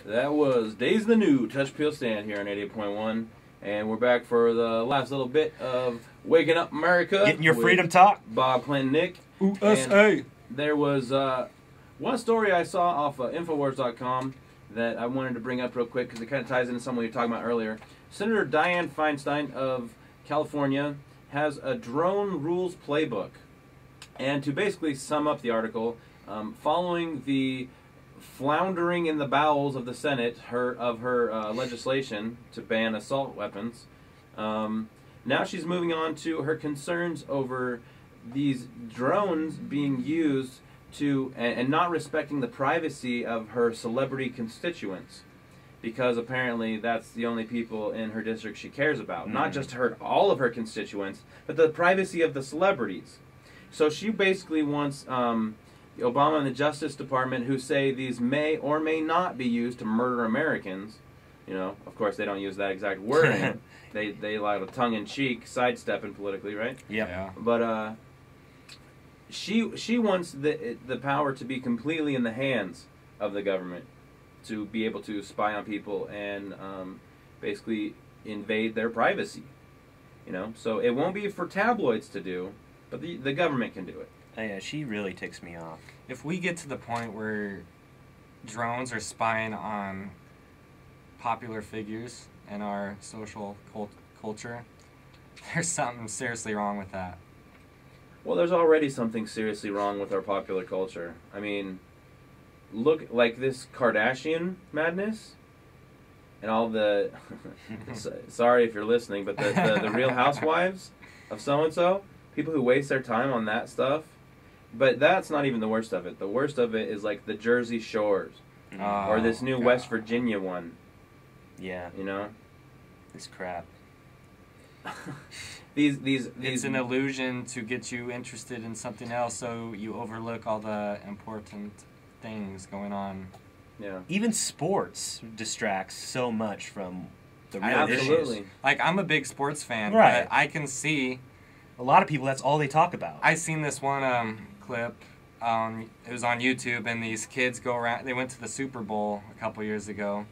That was Days of the New, Touch Peel Stand here on 88.1. And we're back for the last little bit of Waking Up America. Getting your freedom talk. Bob, Clint, Nick. USA. There was one story I saw off of Infowars.com that I wanted to bring up real quick because it kind of ties into something we were talking about earlier. Senator Dianne Feinstein of California has a drone rules playbook. And to basically sum up the article, following the floundering in the bowels of the Senate of her legislation to ban assault weapons, now she's moving on to her concerns over these drones being used to and not respecting the privacy of her celebrity constituents, because apparently that's the only people in her district she cares about. Not just all of her constituents, but the privacy of the celebrities. So she basically wants Obama and the Justice Department, who say these may or may not be used to murder Americans. You know, of course, they don't use that exact wording. they allow a tongue-in-cheek sidestepping politically, right? Yeah. But she wants the power to be completely in the hands of the government, to be able to spy on people and basically invade their privacy. You know, so it won't be for tabloids to do, but the government can do it. Oh, yeah, she really ticks me off. If we get to the point where drones are spying on popular figures in our social culture, there's something seriously wrong with that. Well, there's already something seriously wrong with our popular culture. I mean, look, like this Kardashian madness and all the... sorry if you're listening, but the Real Housewives of so-and-so, people who waste their time on that stuff. But that's not even the worst of it. The worst of it is like the Jersey Shores. Or this new West Virginia one. Yeah. You know? This crap. It's an illusion to get you interested in something else, so you overlook all the important things going on. Yeah. Even sports distracts so much from the real issues. Absolutely. Like, I'm a big sports fan, right. But I can see... A lot of people, that's all they talk about. I seen this one clip. It was on YouTube, and these kids go around. They went to the Super Bowl a couple years ago,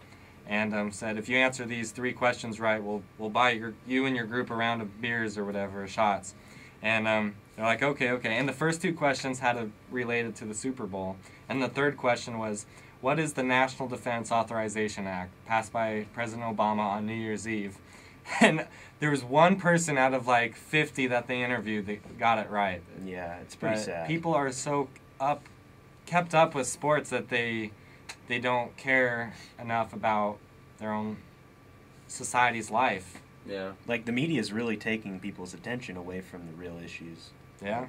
and said, if you answer these 3 questions right, we'll buy you and your group a round of beers or whatever, shots. And they're like, okay. And the first 2 questions had to related to the Super Bowl, and the third question was, what is the National Defense Authorization Act passed by President Obama on New Year's Eve? And there was one person out of like 50 that they interviewed that got it right. Yeah, it's pretty sad. People are so kept up with sports that they don't care enough about their own society's life. Yeah. Like, the media is really taking people's attention away from the real issues. Yeah.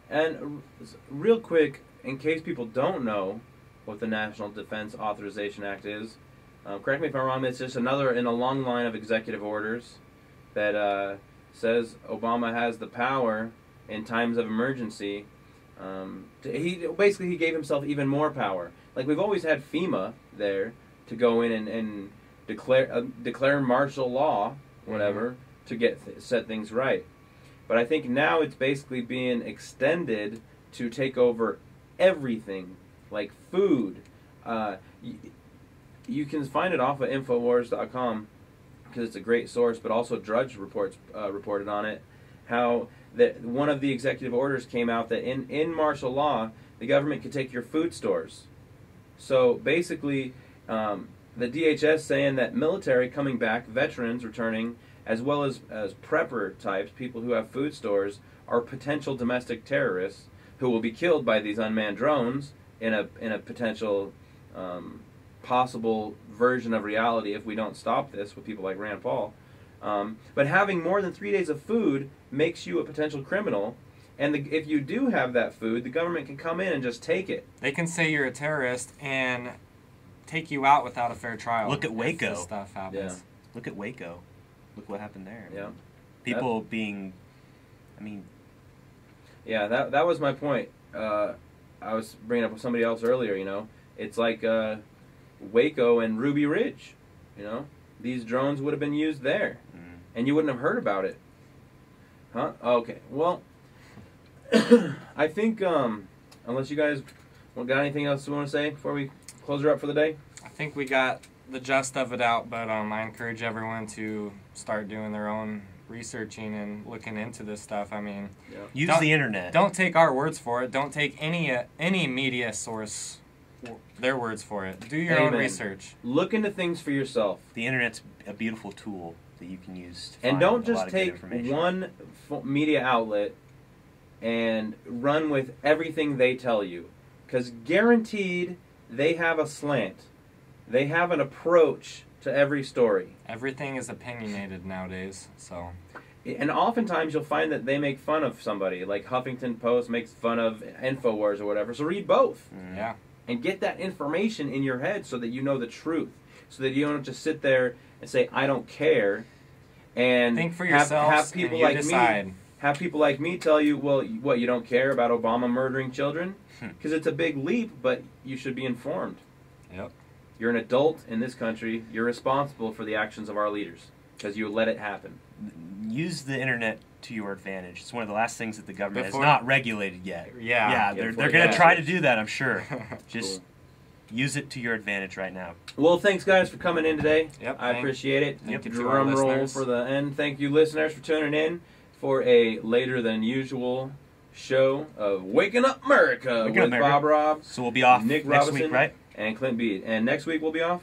And real quick, in case people don't know what the National Defense Authorization Act is, correct me if I'm wrong, it's just another in a long line of executive orders that says Obama has the power in times of emergency. He gave himself even more power. Like, we've always had FEMA there to go in and declare martial law, whatever, to set things right. But I think now it's basically being extended to take over everything, like food. You can find it off of Infowars.com because it's a great source, but also Drudge reported on it, how that one of the executive orders came out that in martial law, the government could take your food stores. So basically, the DHS saying that military coming back, veterans returning, as well as prepper types, people who have food stores, are potential domestic terrorists who will be killed by these unmanned drones in a potential possible version of reality if we don't stop this with people like Rand Paul. But having more than 3 days of food makes you a potential criminal, and if you do have that food, the government can come in and just take it. They can say you're a terrorist and take you out without a fair trial. Look at Waco. This stuff happens. Yeah. Look at Waco. Look what happened there. Yeah. People being, I mean... Yeah, that was my point. I was bringing up with somebody else earlier, you know. It's like Waco and Ruby Ridge, you know. These drones would have been used there, and you wouldn't have heard about it. Huh? Okay. Well, I think, unless you guys got anything else you want to say before we close her up for the day? think we got the gist of it out, but I encourage everyone to start doing their own researching and looking into this stuff. I mean, use the internet. Don't take our words for it. Don't take any media source their words for it. Do your own research. Look into things for yourself. The internet's a beautiful tool that you can use to and find don't a lot just of good take information. one media outlet and run with everything they tell you, because guaranteed they have a slant. They have an approach to every story. Everything is opinionated nowadays, so. And oftentimes you'll find that they make fun of somebody, like Huffington Post makes fun of InfoWars or whatever. So read both. Yeah. And get that information in your head so that you know the truth. So that you don't just sit there and say, I don't care. And think for yourselves have people and you like decide. me have people like me tell you, well, what, you don't care about Obama murdering children? Because it's a big leap, but you should be informed. Yep. You're an adult in this country. You're responsible for the actions of our leaders because you let it happen. Use the internet to your advantage. It's one of the last things that the government has not regulated yet. Yeah. They're going to try to do that, I'm sure. Just Cool. use it to your advantage right now. Well, thanks, guys, for coming in today. Yep, I appreciate it. Thank you to our Drum roll listeners. for the end. Thank you, listeners, for tuning in for a later than usual show of Waking Up Merica with Bob Robb, So we'll be off Nick next Robinson, week, right? and Clint Beat. And next week we'll be off.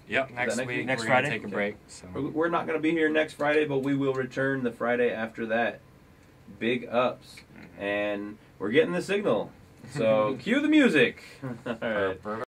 Yep, next week. Next we're Friday? Gonna take a break. So. We're not going to be here next Friday, but we will return the Friday after that. Big ups. And we're getting the signal. So cue the music. All right.